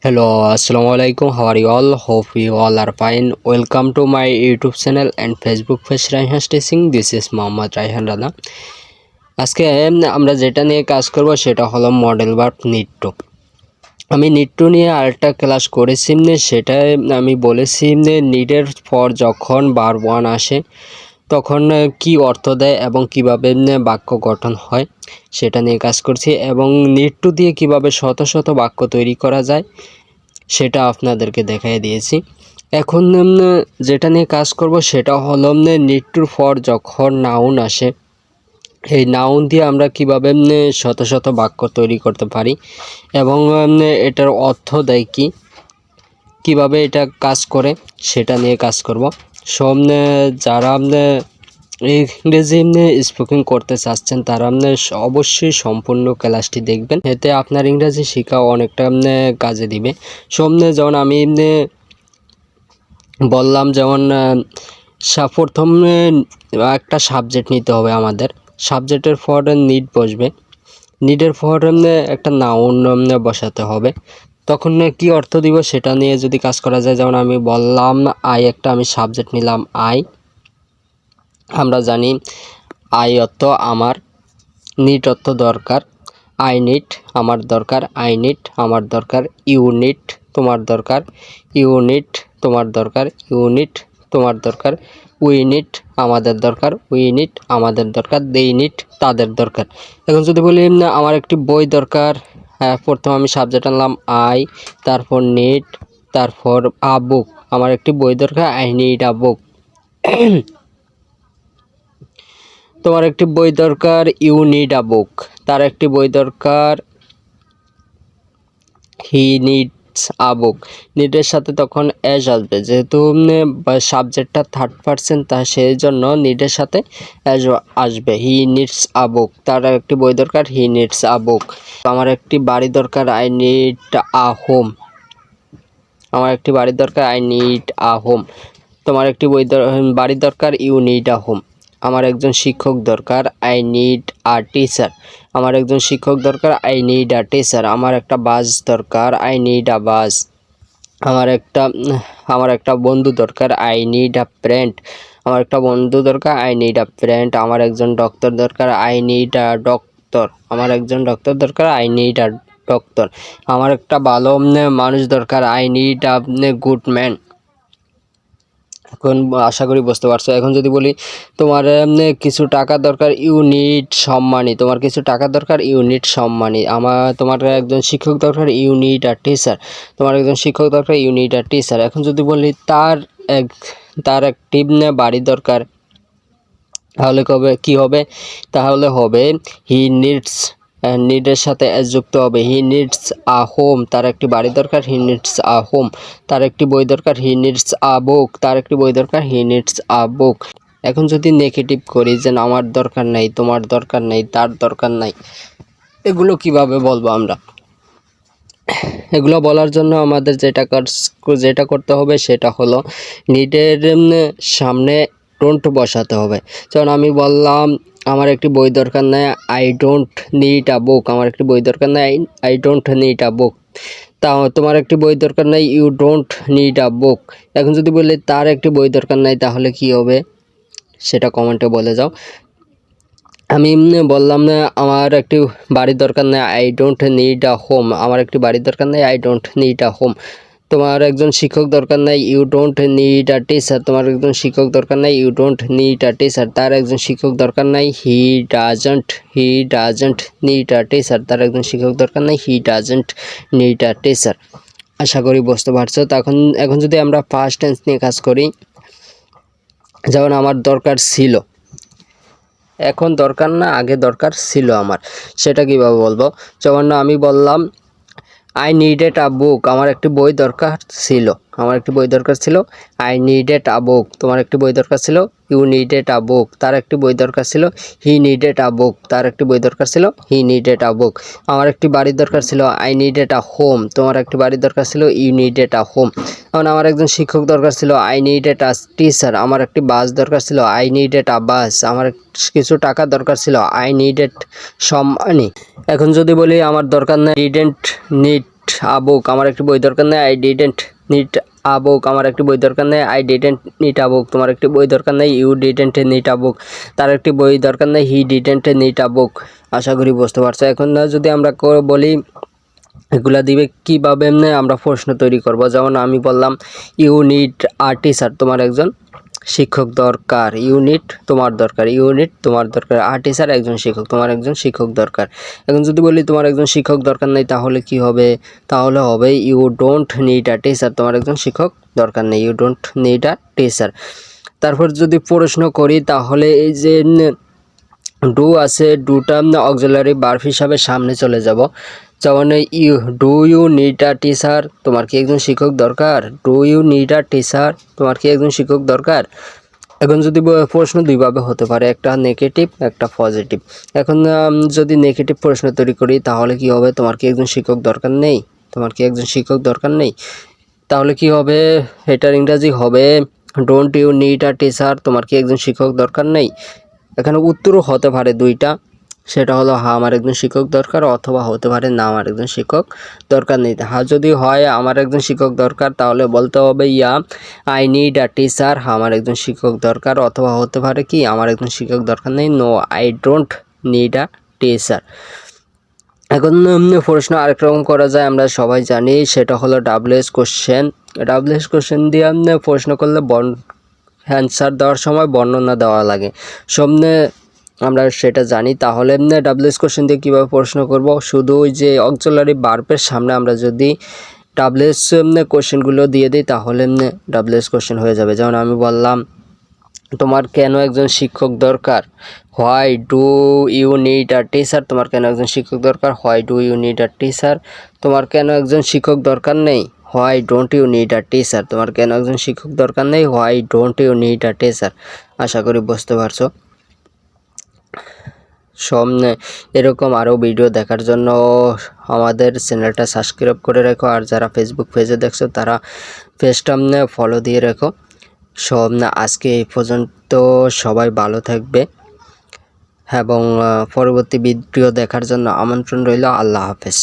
Hello, assalamu alaikum. How are you all? Hope you all are fine. Welcome to my YouTube channel and Facebook page Raihan Teaching. This is Mohammad Raihan Rada. আজকে আমরা যেটা নিয়ে কাজ করব সেটা হলো modal verb need to. আমি need to নিয়ে আরেকটা ক্লাস করেছি, সেটা আমি বলেছি নিডের পর যখন ভার্ব ওয়ান আসে তখন কি অর্থ দেয় এবং কিভাবে বাক্য গঠন হয় সেটা নিয়ে কাজ করছি, এবং নিড টু দিয়ে কিভাবে শত শত বাক্য তৈরি করা যায় সেটা আপনাদেরকে দেখাই দিয়েছি। এখন যেটা নিয়ে কাজ করব সেটা হলো নিড টুর পর যখন নাউন আসে, এই নাউন দিয়ে আমরা কিভাবে শত শত বাক্য তৈরি করতে পারি এবং এটার অর্থ দেয় কিভাবে এটা কাজ করে সেটা নিয়ে কাজ করব। সব যারা ইংরেজি স্পিকিং করতে চাচ্ছেন তারা অবশ্যই সম্পূর্ণ ক্লাসটি দেখবেন, এতে আপনার ইংরেজি শেখা অনেকটা কাজে দিবে। যেমন আমি বললাম, যেমন প্রথম একটা সাবজেক্ট নিতে হবে আমাদের, সাবজেক্টের পর নিড বসবে, নিডের পর একটা নাউন বসাতে হবে, তখন কি অর্থ দিব সেটা নিয়ে যদি কাজ করা যায়। যেমন আমি বললাম আমি সাবজেক্ট নিলাম আই, আমরা জানি আই অর্থ আমার, নিড অর্থ দরকার, আই নিড আমার দরকার, আই নিড আমার দরকার, ইউ নিড তোমার দরকার, ইউ নিড তোমার দরকার, ইউ নিড তোমার দরকার, উই নিড আমাদের দরকার, উই নিড আমাদের দরকার, দে নিড তাদের দরকার। এখন যদি বলি আমার একটি বই দরকার, প্রথম আমি সাবজেক্ট আনলাম আই, তারপর নিড, তারপর আ বুক, আমার একটি বই দরকার, আই নিড আ বুক। তোমার একটি বই দরকার, ইউ নিড আ বুক, তার একটি বই দরকার, হি নিডস আ বুক। নিডের সাথে তখন অ্যাজ আসবে, যেহেতু সাবজেক্টটা থার্ড পারসন, তা সেই জন্য নিডের সাথে অ্যাজ আসবে। হি নিডস আ বুক, তার একটি বই দরকার, হি নিডস আ বুক। আমার একটি বাড়ি দরকার, আই নিড আ হোম, আমার একটি বাড়ি দরকার, আই নিড আ হোম। তোমার একটি বাড়ি দরকার, ইউ নিড আ হোম। আমার একজন শিক্ষক দরকার, আই নিড আ টিচার, আমার একজন শিক্ষক দরকার, আই নিড আ টিচার। আমার একটা বাস দরকার, আই নিড আ বাস। আমার একটা বন্ধু দরকার, আই নিড আ ফ্রেন্ড, আমার একটা বন্ধু দরকার, আই নিড আ ফ্রেন্ড। আমার একজন ডক্টর দরকার, আই নিড আ ডক্টর, আমার একজন ডক্টর দরকার, আই নিড আ ডক্টর। আমার একটা ভালো মানুষ দরকার, I need a good man. এখন আশা করি বুঝতে পারছো। এখন যদি বলি তোমার কিছু টাকা দরকার, ইউ নিড সম্মানী, তোমার কিছু টাকা দরকার, ইউ নিড সম্মানী। তোমার একজন শিক্ষক দরকার, ইউ নিড আ টিচার, তোমার একজন শিক্ষক দরকার, ইউ নিড আ টিচার। এখন যদি বলি তার একটি বাড়ি দরকার, তাহলে কি হবে? তাহলে হবে হি নিডস, নিডের সাথে এস যুক্ত হবে, হি নিডস আ হোম, তার একটি বাড়ি দরকার, হি নিডস আ হোম। তার একটি বই দরকার, হি নিডস আ বুক, তার একটি বই দরকার, হি নিডস আ বুক। এখন যদি নেগেটিভ করি, যে আমার দরকার নেই, তোমার দরকার নেই, তার দরকার নাই, এগুলো কিভাবে বলবো আমরা? এগুলো বলার জন্য আমাদের যেটা করতে হবে সেটা হলো নিডের সামনে ডোন্ট বসাতে হবে। যেমন আমি বললাম আমার একটি বই দরকার নেই, আই ডোন্ট নিড আ বুক, আমার একটি বই দরকার নেই, আই ডোন্ট নিড আ বুক। তোমার একটি বই দরকার নেই, ইউ ডোন্ট নিড আ বুক। এখন যদি বলি তার একটি বই দরকার নেই, তাহলে কি হবে সেটা কমেন্টে বলে যাও। আমি বললাম না আমার একটি বাড়ি দরকার নেই, I don't need a home, আমার একটি বাড়ি দরকার নেই, I don't need a home. তোমার একজন শিক্ষক দরকার নেই, you don't need a teacher, তোমার একজন শিক্ষক দরকার নেই, you don't need a teacher. তার একজন শিক্ষক দরকার নেই, he doesn't need a teacher, তার একজন শিক্ষক দরকার নেই, he doesn't need a teacher. আশা করি বুঝতে পারছো। এখন যদি আমরা পাস্ট টেন্স নিয়ে কাজ করি, যেমন আমার দরকার ছিল, এখন দরকার না, আগে দরকার ছিল আমার, সেটা কীভাবে বলবো? যেমন আমি বললাম আই নিডেড আ বুক, আমার একটি বই দরকার ছিল, আমার একটি বই দরকার ছিল, আই নিডেড আ বুক, তোমার একটি বই দরকার ছিল, ইউ নিডেড আ বুক, তার একটি বই দরকার ছিল, হি নিডেড আ বুক, তার একটি বই দরকার ছিল, হি নিডেড আ বুক। আমার একটি বাড়ি দরকার ছিল, আই নিডেড আ হোম, তোমার একটি বাড়ি দরকার ছিল, ইউ নিডেড আ হোম। যেমন আমার একজন শিক্ষক দরকার ছিল, আই নিডেড আ টিচার, আমার একটি বাস দরকার ছিল, আই নিডেড আ বাস। আমার কিছু টাকা দরকার ছিল, আই নিডেড সাম মানি। এখন যদি বলি আমার দরকার নেই, ডিডেন্ট নিড আ বুক, আমার একটি বই দরকার নেই, আই ডিডেন্ট নিড আ বুক, আমার একটি বই দরকার নেই, আই ডিডেন্ট নিড আ বুক, তোমার একটি বই দরকার নেই, ইউ ডিডেন্ট নিড আ বুক, তার একটি বই দরকার নেই, হি ডিডেন্ট নিড আ বুক। আশা করি বুঝতে পারছো। এখন যদি আমরা বলি এগুলা দিবে কীভাবে আমরা প্রশ্ন তৈরি করব, যেমন আমি বললাম ইউ নিড আ টিচার, তোমার একজন শিক্ষক দরকার, ইউনিট তোমার দরকার, ইউনিট তোমার দরকার, আর টিচার একজন শিক্ষক, তোমার একজন শিক্ষক দরকার। এখন যদি বলি তোমার একজন শিক্ষক দরকার নেই, তাহলে কি হবে? তাহলে হবে you don't need a teacher, তোমার একজন শিক্ষক দরকার নেই, you don't need a teacher. তারপর যদি প্রশ্ন করি তাহলে এই যে ডু আছে, ডুটা অক্সিলারি ভার্ব হিসাবে সামনে চলে যাব, যেমন do you need a teacher, তোমার কি একজন শিক্ষক দরকার? Do you need a teacher, তোমার কি একজন শিক্ষক দরকার? এখন যদি প্রশ্ন দুইভাবে হতে পারে, একটা নেগেটিভ একটা পজিটিভ। এখন যদি নেগেটিভ প্রশ্ন তৈরি করি তাহলে কি হবে? তোমার কি একজন শিক্ষক দরকার নেই, তোমার কি একজন শিক্ষক দরকার নেই, তাহলে কি হবে? এটার ইংরাজি হবে don't you need a teacher, তোমার কি একজন শিক্ষক দরকার নেই। এখানে উত্তরও হতে পারে দুইটা, সেটা হলো হ্যাঁ আমার একজন শিক্ষক দরকার, অথবা হতে পারে না আমার একজন শিক্ষক দরকার নেই। হ্যাঁ যদি হয় আমার একজন শিক্ষক দরকার তাহলে বলতে হবে yeah I need a teacher, আমার একজন শিক্ষক দরকার, অথবা হতে পারে কি আমার একজন শিক্ষক দরকার নেই, no I don't need a teacher. এখন প্রশ্ন আরেক রকম করা যায়, আমরা সবাই জানি, সেটা হলো ডাব্লিউএস কোশ্চেন। ডাব্লিউএস কোশ্চেন দিয়ে প্রশ্ন করলে অ্যান্সার দেওয়ার সময় বর্ণনা দেওয়া লাগে, সামনে আমরা সেটা জানি। তাহলে ডাব্লিউএস কোশ্চেন দিয়ে কীভাবে প্রশ্ন করব? শুধু ওই যে অক্সিলারি ভার্বের সামনে আমরা যদি ডাব্লিউএস কোশ্চেনগুলো দিয়ে দিই তাহলে ডাব্লিউএস কোশ্চেন হয়ে যাবে। যেমন আমি বললাম তোমার কেন একজন শিক্ষক দরকার, why do you need a teacher, তোমার কেন একজন শিক্ষক দরকার, why do you need a teacher. তোমার কেন একজন শিক্ষক দরকার নেই, why don't you need a teacher, তোমার কেন একজন শিক্ষক দরকার নেই, why don't you need a teacher. আশা করি বুঝতে পারছো। সামনে এরকম আরও ভিডিও দেখার জন্য আমাদের চ্যানেলটা সাবস্ক্রাইব করে রেখো, আর যারা ফেসবুক পেজে দেখছো তারা পেজটা ফলো দিয়ে রেখো। আজকে এই পর্যন্ত, সবাই ভালো থাকবে এবং পরবর্তী ভিডিও দেখার জন্য আমন্ত্রণ রইল। আল্লাহ হাফেজ।